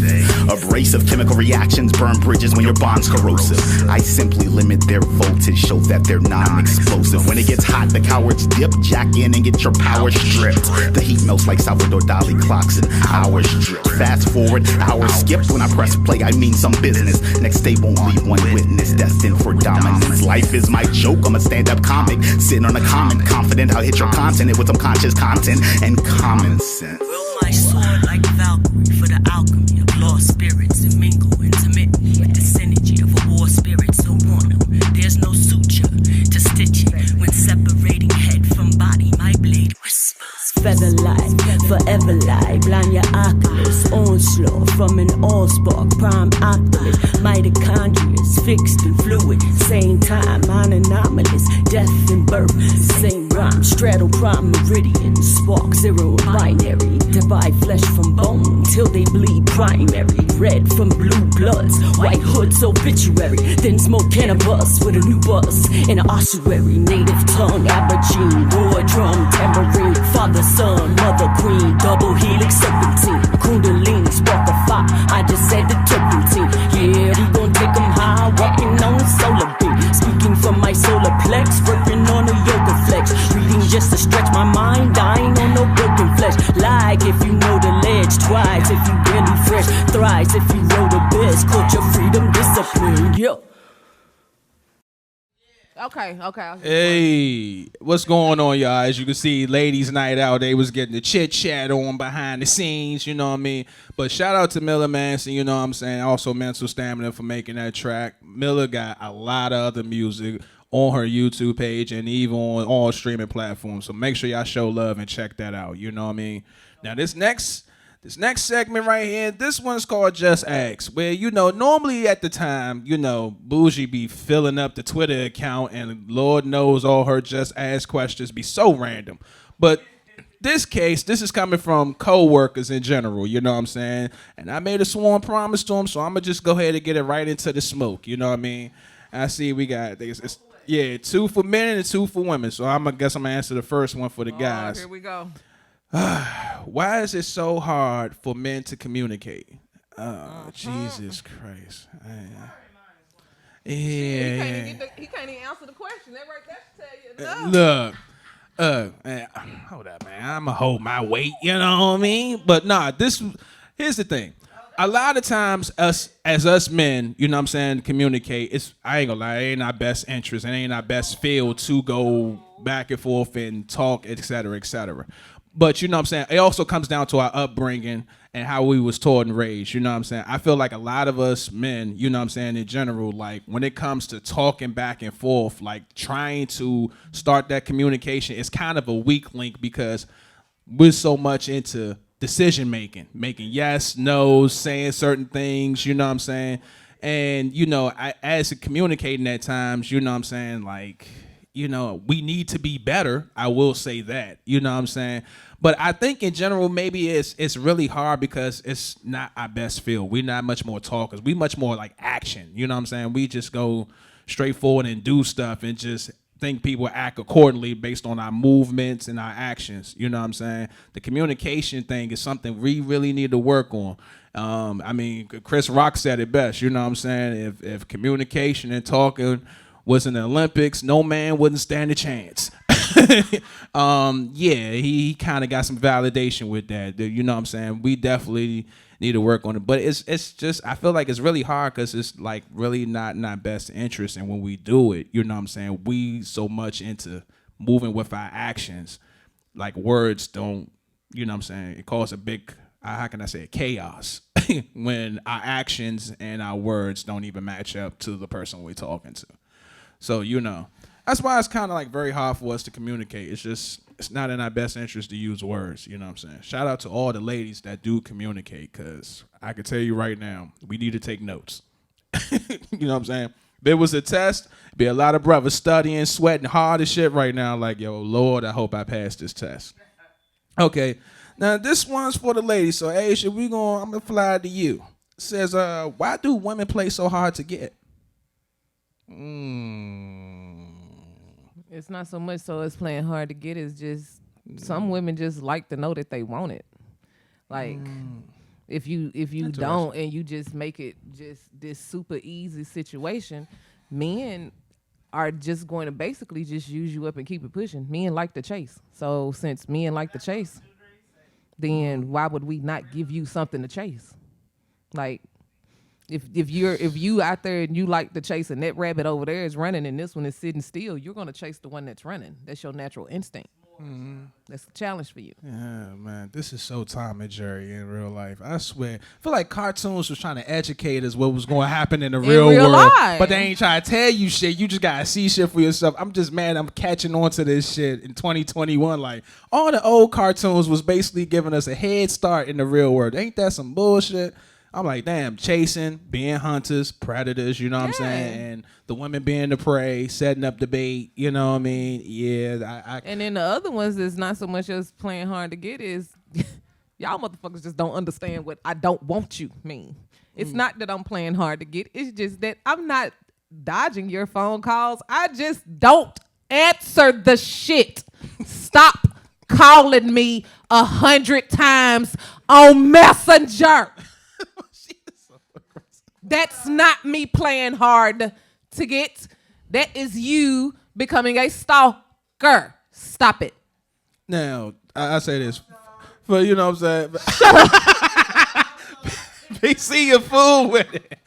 Abrasive chemical reactions burn bridges when your bond's corrosive. I simply limit their voltage, show that they're non-explosive. When it gets hot, the cowards dip, jack in and get your power stripped. The heat melts like Salvador Dali clocks and hours drip. Fast forward, hours skipped. When I press play, I mean some business. Next day won't leave one witness, destined for dominance. Life is my joke, I'm a stand-up comic, sitting on a comment, confident I'll hit your continent with some conscious content and common sense. Will my sword like Valkyrie for the alchemy of lost spirits and mingle intimately with the synergy of a war spirit. So on them, there's no suture to stitch it. When separating head from body, my blade whispers. Feather light, forever lie, blind your oculus. Onslaught from an all-spark, prime opulus. Mitochondria's fixed and fluid, same time, anomalous. Death and birth, same rhyme. Straddle prime meridian, spark zero binary. Divide flesh from bone till they bleed primary. Red from blue bloods, white hoods obituary. Then smoke cannabis with a new buzz in an ossuary. Native tongue, aborigine, war drum, tambourine. Father, son, mother, queen, double helix, serpentine. Kundalini, spark a fire, I just said the turpentine. Yeah, we gon' take them high, walking on solar beam. Speaking from my solar plex, working on a yoga flex. Reading just to stretch my mind, dying on no broken flesh. Like if you know the ledge, twice if you really fresh. Thrice if you roll the best, culture, freedom, discipline, yo. Okay. Hey, what's going on, y'all? As you can see, ladies' night out, they was getting the chit chat on behind the scenes, you know what I mean? But shout out to Miller Manson, you know what I'm saying? Also, Mental Stamina for making that track. Miller got a lot of other music on her YouTube page and even on all streaming platforms. So make sure y'all show love and check that out, you know what I mean? Now, this next segment right here, this one's called Just Ask, where, you know, normally at the time, you know, Bougie be filling up the Twitter account and Lord knows all her Just Ask questions be so random. But this case, this is coming from co-workers in general, you know what I'm saying? And I made a sworn promise to them, so I'm going to just go ahead and get it right into the smoke, you know what I mean? I see we got, yeah, 2 for men and 2 for women, so I guess I'm going to answer the first one for the guys. Here we go. Why is it so hard for men to communicate? Jesus Christ. Yeah. He can't even answer the question. That right there should tell you enough. Look, man, hold up, man. I'm going to hold my weight, you know what I mean? But nah, here's the thing. A lot of times us men, you know what I'm saying, communicate, I ain't gonna lie, it ain't our best interest, it ain't our best field to go back and forth and talk, et cetera, et cetera. But you know what I'm saying, it also comes down to our upbringing and how we was taught and raised, you know what I'm saying. I feel like a lot of us men, you know what I'm saying, in general, like when it comes to talking back and forth, like trying to start that communication, it's kind of a weak link because we're so much into decision making yes, no's, saying certain things, you know what I'm saying. And, you know, as communicating at times, you know what I'm saying, like, you know, we need to be better. I will say that, you know what I'm saying. But I think in general, maybe it's really hard because it's not our best field. We're not much more talkers. We much more like action. You know what I'm saying? We just go straight forward and do stuff and just think people act accordingly based on our movements and our actions. You know what I'm saying? The communication thing is something we really need to work on. I mean, Chris Rock said it best. You know what I'm saying? If communication and talking was in the Olympics, no man wouldn't stand a chance. Yeah, he kind of got some validation with that. You know what I'm saying? We definitely need to work on it. But it's just, I feel like it's really hard because it's like really not in our best interest. And when we do it, you know what I'm saying, we so much into moving with our actions, like words don't, you know what I'm saying, it causes a big, how can I say it, chaos when our actions and our words don't even match up to the person we're talking to. So, you know, that's why it's kind of like very hard for us to communicate. It's just, it's not in our best interest to use words, you know what I'm saying? Shout out to all the ladies that do communicate, because I can tell you right now, we need to take notes. You know what I'm saying? If it was a test, be a lot of brothers studying, sweating hard as shit right now, like, yo, Lord, I hope I pass this test. Okay, now this one's for the ladies, so Aisha, I'm gonna fly to you. It says, why do women play so hard to get? It's not so much so it's playing hard to get. It's just some women just like to know that they want it. Like if you don't and you just make it just this super easy situation, men are just going to basically just use you up and keep it pushing. Men like to chase. So since men like to chase, then why would we not give you something to chase? Like if you out there and you like to chase and that rabbit over there is running and this one is sitting still, you're gonna chase the one that's running. That's your natural instinct. That's the challenge for you. Yeah, man, this is so Tom and Jerry in real life. I swear, I feel like cartoons was trying to educate us what was going to happen in the real world, life. But they ain't trying to tell you shit. You just gotta see shit for yourself. I'm just mad I'm catching on to this shit in 2021. Like all the old cartoons was basically giving us a head start in the real world. Ain't that some bullshit? I'm like, damn, chasing, being hunters, predators, you know what I'm saying? And the women being the prey, setting up the bait, you know what I mean? Yeah. And then the other ones that's not so much as playing hard to get is y'all motherfuckers just don't understand what I don't want you mean. It's not that I'm playing hard to get. It's just that I'm not dodging your phone calls. I just don't answer the shit. Stop calling me 100 times on Messenger. That's not me playing hard to get. That is you becoming a stalker. Stop it. Now, I say this. But you know what I'm saying? They see you fool with it.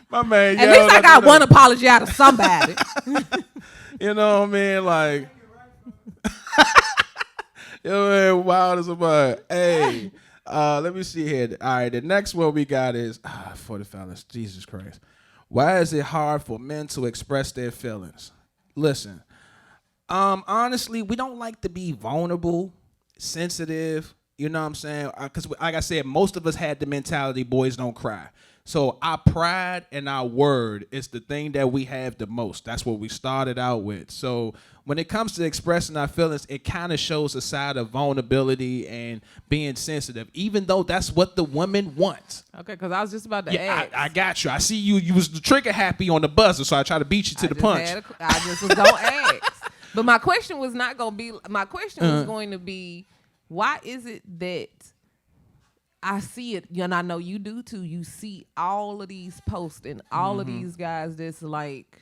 My man, At least I got one apology out of somebody. You know what I mean? Like, yo, man, wild as a bud. Hey, let me see here. All right, the next one we got is for the fellas. Jesus Christ, why is it hard for men to express their feelings? Listen, honestly, we don't like to be vulnerable, sensitive. You know what I'm saying? Because like I said, most of us had the mentality, boys don't cry. So our pride and our word is the thing that we have the most. That's what we started out with. So when it comes to expressing our feelings, it kind of shows a side of vulnerability and being sensitive, even though that's what the woman wants. Okay, because I was just about to ask. I got you. I see you. You was the trigger happy on the buzzer, so I try to beat you to the punch. I just was going to ask. But my question was not going to be, my question was going to be, why is it that I see it, and I know you do too. You see all of these posts and all of these guys that's like,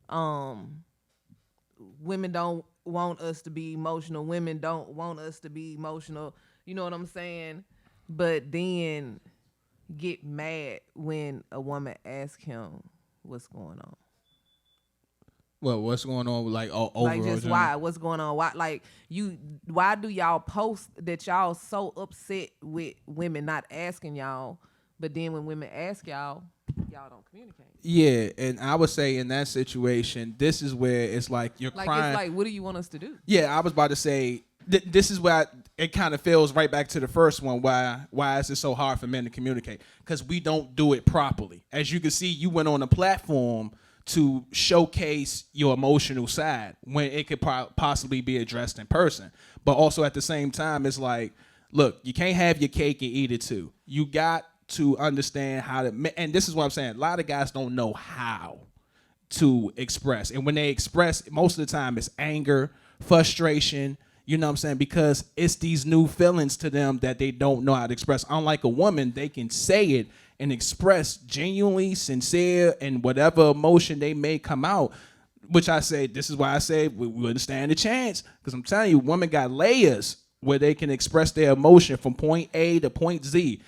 women don't want us to be emotional. Women don't want us to be emotional. You know what I'm saying? But then get mad when a woman asks him what's going on. Well, what's going on with overall? Like just why? What's going on? Why why do y'all post that y'all so upset with women not asking y'all, but then when women ask y'all don't communicate? Yeah, and I would say in that situation, this is where it's like you're crying. It's like, what do you want us to do? Yeah, I was about to say this is where it kind of feels right back to the first one. Why is it so hard for men to communicate? Because we don't do it properly. As you can see, you went on a platform to showcase your emotional side when it could possibly be addressed in person. But also at the same time, it's like, look, you can't have your cake and eat it too. You got to understand how to, and this is what I'm saying, a lot of guys don't know how to express. And when they express, most of the time it's anger, frustration, you know what I'm saying? Because it's these new feelings to them that they don't know how to express. Unlike a woman, they can say it and express genuinely sincere and whatever emotion they may come out, which I say, this is why I say we wouldn't stand a chance. Because I'm telling you, women got layers where they can express their emotion from point A to point Z.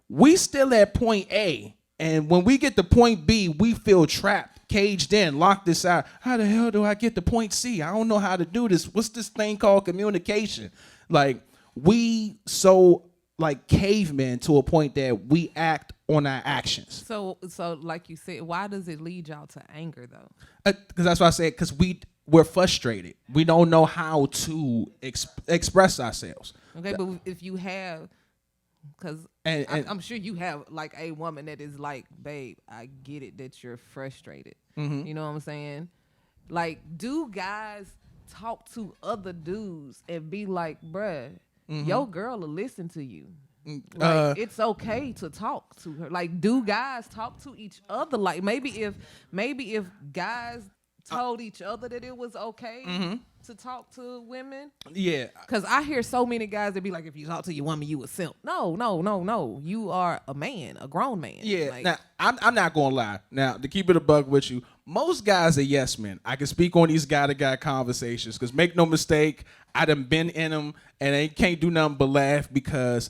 We still at point A, and when we get to point B, we feel trapped, caged in, locked inside. How the hell do I get to point C? I don't know how to do this. What's this thing called communication? Like, we so like cavemen to a point that we act on our actions. So like you said, why does it lead y'all to anger though? Because that's why I said, because we're frustrated. We don't know how to express ourselves. Okay, but if you have, because I'm sure you have like a woman that is like, babe, I get it that you're frustrated. Mm-hmm. You know what I'm saying? Like, do guys talk to other dudes and be like, bruh, your girl will listen to you. Like, it's okay to talk to her. Like, do guys talk to each other? Like, maybe if guys told each other that it was okay to talk to women. Yeah. Because I hear so many guys that be like, if you talk to your woman, you a simp. No. You are a man, a grown man. Yeah. Like, now, I'm not going to lie. Now, to keep it a buck with you, most guys are yes men. I can speak on these guy-to-guy conversations because make no mistake, I done been in them and they can't do nothing but laugh because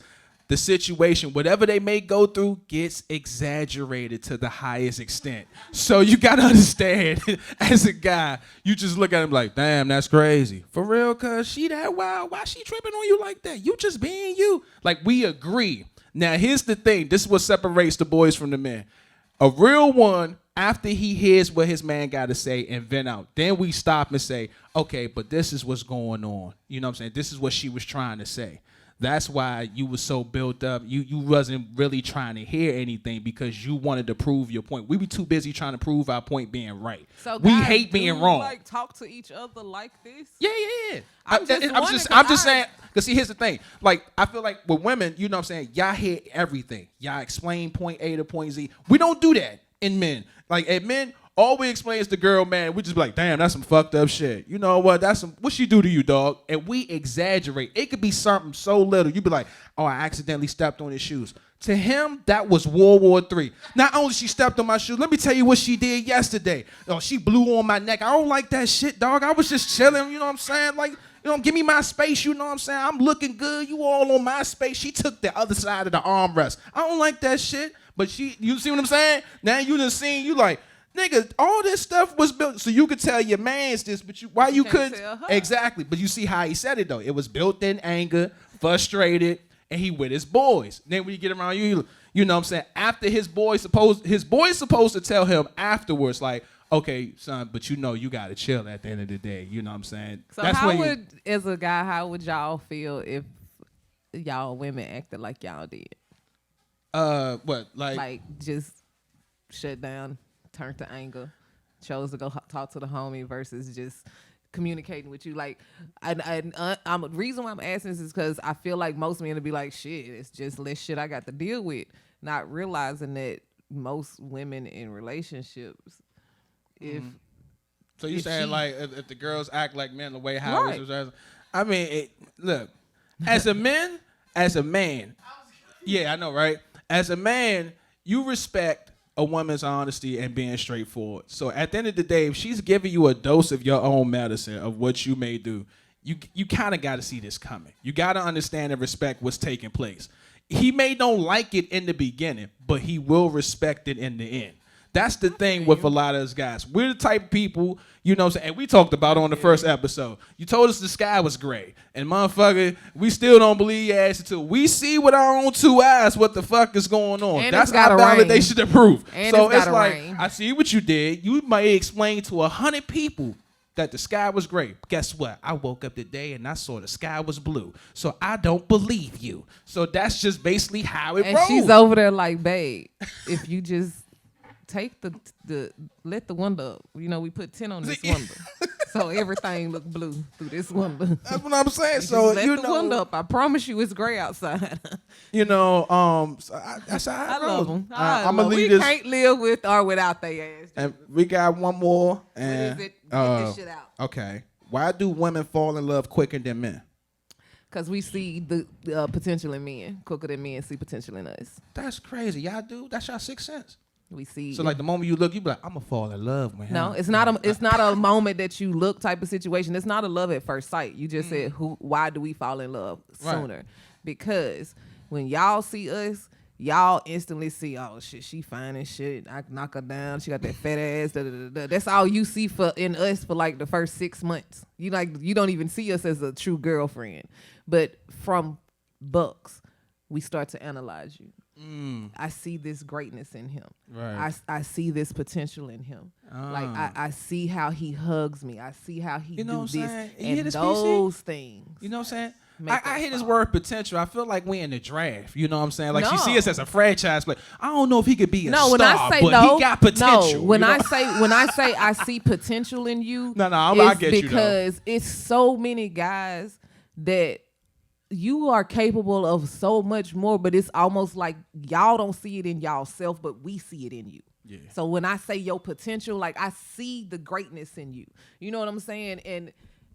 the situation, whatever they may go through, gets exaggerated to the highest extent. So you got to understand, as a guy, you just look at him like, damn, that's crazy. For real, cuz she that wild. Why she tripping on you like that? You just being you. Like, we agree. Now, here's the thing. This is what separates the boys from the men. A real one, after he hears what his man got to say and vent out, then we stop and say, okay, but this is what's going on. You know what I'm saying? This is what she was trying to say. That's why you was so built up. You wasn't really trying to hear anything because you wanted to prove your point. We be too busy trying to prove our point being right. So we hate being wrong. Like, talk to each other like this? Yeah. I'm just saying. Because see, here's the thing. Like, I feel like with women, you know what I'm saying, y'all hear everything. Y'all explain point A to point Z. We don't do that in men. Like, at men, all we explain is the girl, man. We just be like, damn, that's some fucked up shit. You know what? What she do to you, dog? And we exaggerate. It could be something so little. You be like, oh, I accidentally stepped on his shoes. To him, that was World War III. Not only she stepped on my shoes, let me tell you what she did yesterday. Oh, she blew on my neck. I don't like that shit, dog. I was just chilling, you know what I'm saying? Like, you know, give me my space, you know what I'm saying? I'm looking good. You all on my space. She took the other side of the armrest. I don't like that shit. But you see what I'm saying? Now you done seen, you like, nigga, all this stuff was built so you could tell your man's this, but why you couldn't tell her. exactly. But you see how he said it though. It was built in anger, frustrated, and he with his boys. Then when you get around you know what I'm saying? After his boy's supposed to tell him afterwards, like, okay, son, but you know you gotta chill at the end of the day. You know what I'm saying? So as a guy, how would y'all feel if y'all women acted like y'all did? What? Like just shut down, turned to anger, chose to go talk to the homie versus just communicating with you. Like, the reason why I'm asking this is because I feel like most men would be like, shit, it's just less shit I got to deal with, not realizing that most women in relationships, so you saying like if the girls act like men the way Howard was, I mean, look, as a man, yeah, I know, right? As a man, you respect a woman's honesty and being straightforward. So at the end of the day, if she's giving you a dose of your own medicine of what you may do, you kind of got to see this coming. You got to understand and respect what's taking place. He may don't like it in the beginning, but he will respect it in the end. That's the thing with a lot of us guys. We're the type of people, you know what I'm saying? And we talked about it on the first episode. You told us the sky was gray. And motherfucker, we still don't believe your ass until we see with our own two eyes what the fuck is going on. And that's our validation to prove. And so it's like, rain. I see what you did. You might explain to 100 people that the sky was gray. Guess what? I woke up today and I saw the sky was blue. So I don't believe you. So that's just basically how it rolls. And she's over there like, babe, if you just take let the window up. You know, we put 10 on this window. So everything look blue through this window. That's what I'm saying. So let the window up. I promise you it's gray outside. You know, so that's how I love them. I'm gonna leave this. Can't live with or without their ass. And we got one more. And, what is it? Get this shit out. Okay. Why do women fall in love quicker than men? Because we see the potential in men quicker than men see potential in us. That's crazy. Y'all do? That's y'all sixth sense. We see. So like the moment you look, you be like, I'm gonna fall in love with him. No, it's not a moment that you look type of situation. It's not a love at first sight. You just said why do we fall in love sooner? Right. Because when y'all see us, y'all instantly see, oh shit, she fine and shit. I knock her down. She got that fat ass. Da, da, da, da. That's all you see in us for like the first 6 months. You don't even see us as a true girlfriend. But from bucks, we start to analyze you. I see this greatness in him. Right. I see this potential in him. Like I see how he hugs me. I see how he do this and those things. You know what I'm saying? I hear this word potential. I feel like we in the draft. You know what I'm saying? Like she see us as a franchise, but I don't know if he could be a star. But he got potential. No, when I say I see potential in you, I get you because it's so many guys that you are capable of so much more, but it's almost like y'all don't see it in y'allself, but we see it in you. Yeah. So when I say your potential, like I see the greatness in you. You know what I'm saying?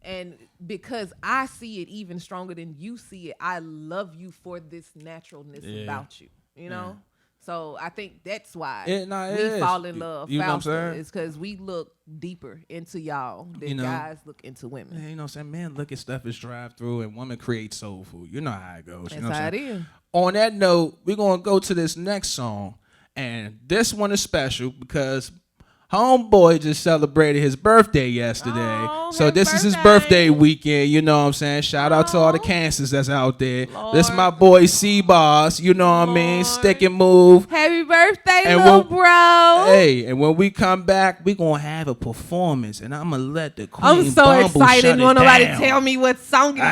And because I see it even stronger than you see it, I love you for this naturalness about you. You know? Yeah. So I think that's why we fall in love faster. It's because we look deeper into y'all than guys look into women. Yeah, you know what I'm saying? Men look at stuff as drive through and women create soul food. You know how it goes. That's how it is. On that note, we're going to go to this next song. And this one is special because homeboy just celebrated his birthday yesterday. So this is his birthday weekend, you know what I'm saying? Shout out to all the cancers that's out there. This is my boy C-Boss, you know what I mean? Stick and move. Happy birthday, little bro. Hey, and when we come back, we going to have a performance, and I'm going to let the queen I'm so Bumble excited. Won't nobody down. tell me what song it is.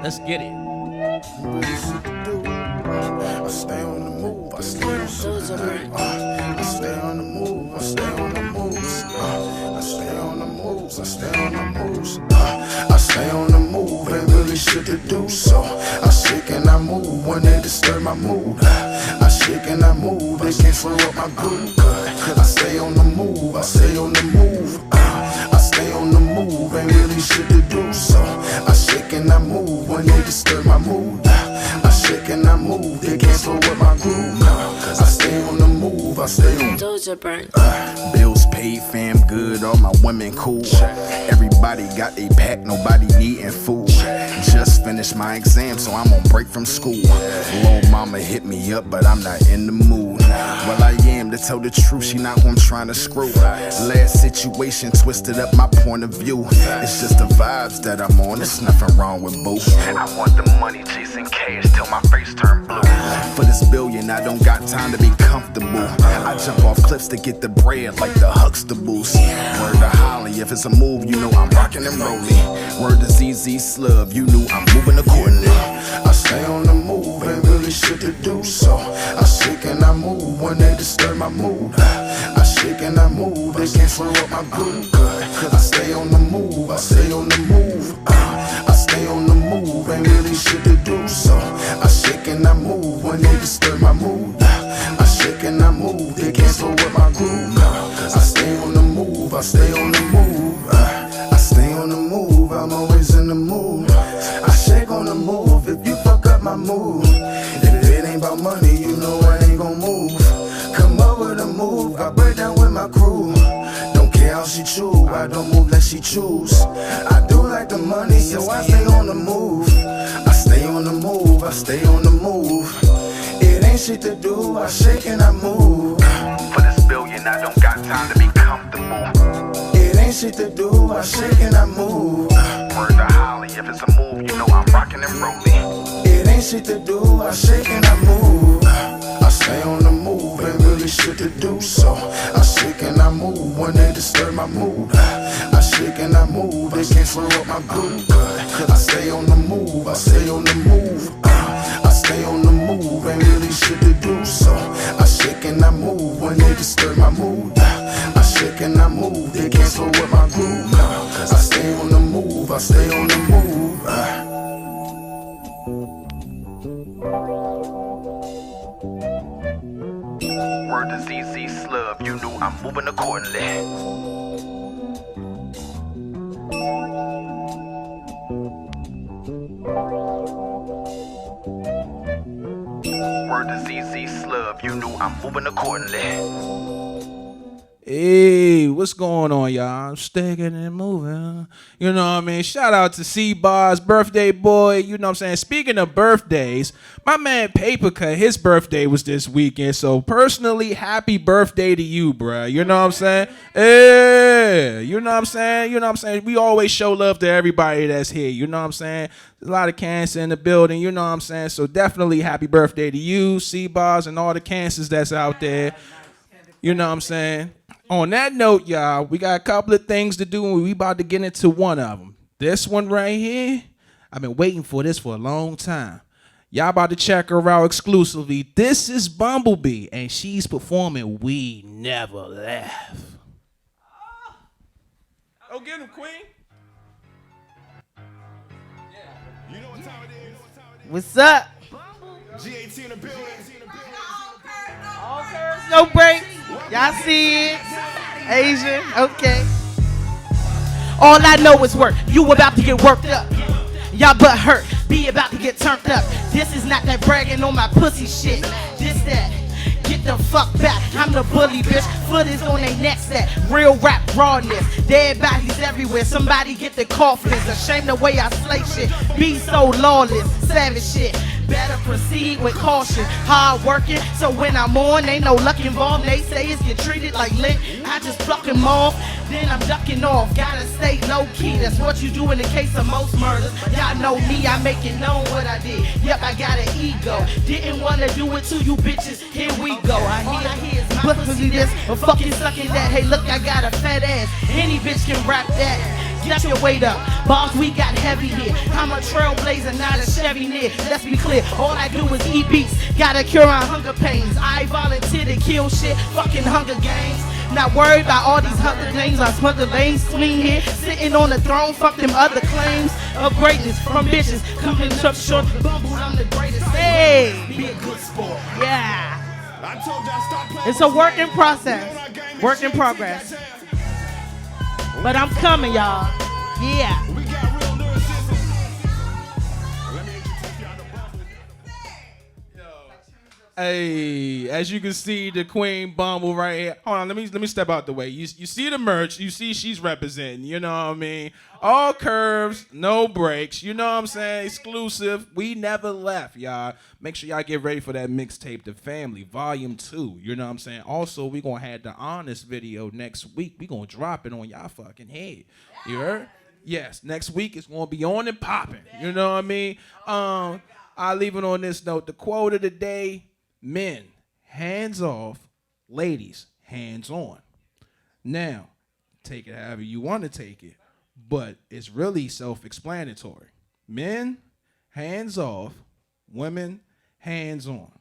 Let's get it. I stay on the move, I stay on the move, I stay on the move, I stay on the moves, I stay on the moves, I stay on the moves, I stay on the move, ain't really shit to do, so I shake and I move when they disturb my mood, I shake and I move, they can't slow up my groove, I stay on the move, I stay on the move, I stay on the move, ain't really shit to do, so I shake and I move when they disturb my mood, I shake and I move, they can't slow up my groove. I stay on the move, I stay on. Bills paid, fam good, all my women cool. Everybody got a pack, nobody needing food. Just finished my exam, so I'm on break from school. Little mama hit me up, but I'm not in the mood. Well, I am, to tell the truth, she not who I'm trying to screw. Last situation twisted up my point of view. It's just the vibes that I'm on, there's nothing wrong with boo. I want the money, chasing cash till my face turn blue. For this billion, I don't got time to be comfortable. I jump off cliffs to get the bread like the Huxtables. Word to Holly, if it's a move, you know I'm rocking and rolling. Word to ZZ Slub, you knew I'm moving accordingly. I stay on the move, ain't really shit to do, so I shake and I move when they disturb my mood. I shake and I move, they can't slow up my groove. Cause I stay on the move, I stay on the move. I stay on the move, ain't really shit to do, so I shake and I move when they disturb my mood. I shake and I move, they can't slow up my groove. I stay on the move, I stay on the move. I stay on the move, I'm always in the mood. I shake on the move if you fuck up my mood. If it ain't about money, you know I ain't gon' move. Come over to move, I break down with my crew. Don't care how she chew, I don't move like she choose. I do like the money, so I stay on the move. I stay on the move, I stay on the move. It ain't shit to do, I shake and I move. For this billion, I don't got time to be comfortable. It ain't shit to do, I shake and I move. Word to Holly, if it's a move, you know I'm rocking and rolling. It ain't shit to do, I shake and I move. I stay on the move, ain't really shit to do, so I shake and I move when they disturb my mood. I shake and I move, they can't slow up my groove. I stay on the move, I stay on the move. I stay on the move, ain't really shit to do, so I shake and I move when they disturb my mood. I shake and I move, they can't slow up my groove. I stay on the move, I stay on the move. Word to ZZ Slub, you knew I'm moving accordingly. Word to ZZ Slub, you knew I'm moving accordingly. Hey, what's going on, y'all? I'm sticking and moving. You know what I mean? Shout out to C-Bar's birthday boy. You know what I'm saying? Speaking of birthdays, my man Papercut, his birthday was this weekend. So personally, happy birthday to you, bruh. You know what I'm saying? Yeah. You know what I'm saying? You know what I'm saying? We always show love to everybody that's here. You know what I'm saying? There's a lot of cancer in the building. You know what I'm saying? So definitely happy birthday to you, C-Bars, and all the cancers that's out there. You know what I'm saying? On that note, y'all, we got a couple of things to do, and we about to get into one of them. This one right here, I've been waiting for this for a long time. Y'all about to check her out exclusively. This is Bumblebee, and she's performing We Never Laugh. Oh, get him, Queen. You know what time it is? What's up? G18 in the building. All curves, no breaks. Y'all see it? Asian, okay. All I know is work. You about to get worked up. Y'all butt hurt. Be about to get turned up. This is not that bragging on my pussy shit. This that. Get the fuck back. I'm the bully, bitch. Foot is on their necks. That real rap rawness. Dead bodies everywhere. Somebody get the coffins. Ashamed the way I slay shit. Be so lawless. Savage shit. Better proceed with caution. Hard working, so when I'm on, ain't no luck involved. They say it's get treated like lint. I just pluck them off, then I'm ducking off. Gotta stay low key. That's what you do in the case of most murders. Y'all know me, I make it known what I did. Yep, I got an ego. Didn't wanna do it to you bitches. Here we go. I hear is my pussy this, or fucking sucking that. Hey, look, I got a fat ass. Any bitch can rap that. Get your weight up, boss, we got heavy here. I'm a trailblazer, not a Chevy near. Let's be clear, all I do is eat beats. Got a cure on hunger pains. I volunteer to kill shit, fucking Hunger Games. Not worried about all these Hunger Games. I smother lanes clean here, sitting on the throne. Fuck them other claims of greatness from bitches. Coming up short, bumble, I'm the greatest. Hey, be a good sport. Yeah. It's a work in process, work in progress. But I'm coming, y'all. Yeah. Hey, as you can see, the Queen Bumble right here. Hold on, let me step out the way. You see the merch. You see she's representing. You know what I mean? All curves, no breaks. You know what I'm saying? Exclusive. We never left, y'all. Make sure y'all get ready for that mixtape, The Family, Volume 2. You know what I'm saying? Also, we going to have the Honest video next week. We going to drop it on y'all fucking head. You heard? Yes, next week it's going to be on and popping. You know what I mean? I'll leave it on this note. The quote of the day, men, hands off. Ladies, hands on. Now, take it however you want to take it, but it's really self-explanatory. Men, hands off. Women, hands on.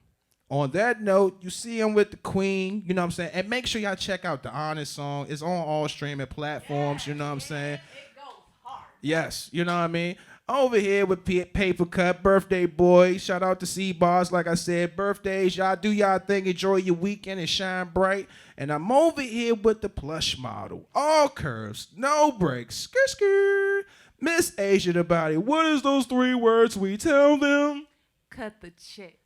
On that note, you see him with the Queen, you know what I'm saying? And make sure y'all check out the Honest song. It's on all streaming platforms, you know what I'm saying? It goes hard. Yes, you know what I mean? Over here with Paper Cut, Birthday Boy. Shout out to C-Boss, like I said. Birthdays, y'all do y'all thing. Enjoy your weekend and shine bright. And I'm over here with the plush model. All curves, no breaks. Skr, skr. Miss Asia the Body. What is those 3 words we tell them? Cut the check.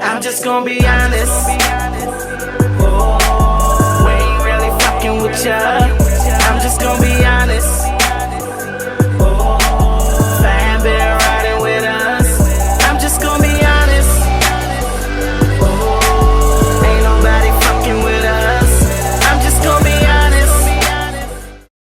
I'm just gonna be honest. Oh, we ain't really fucking with ya. I'm just gonna be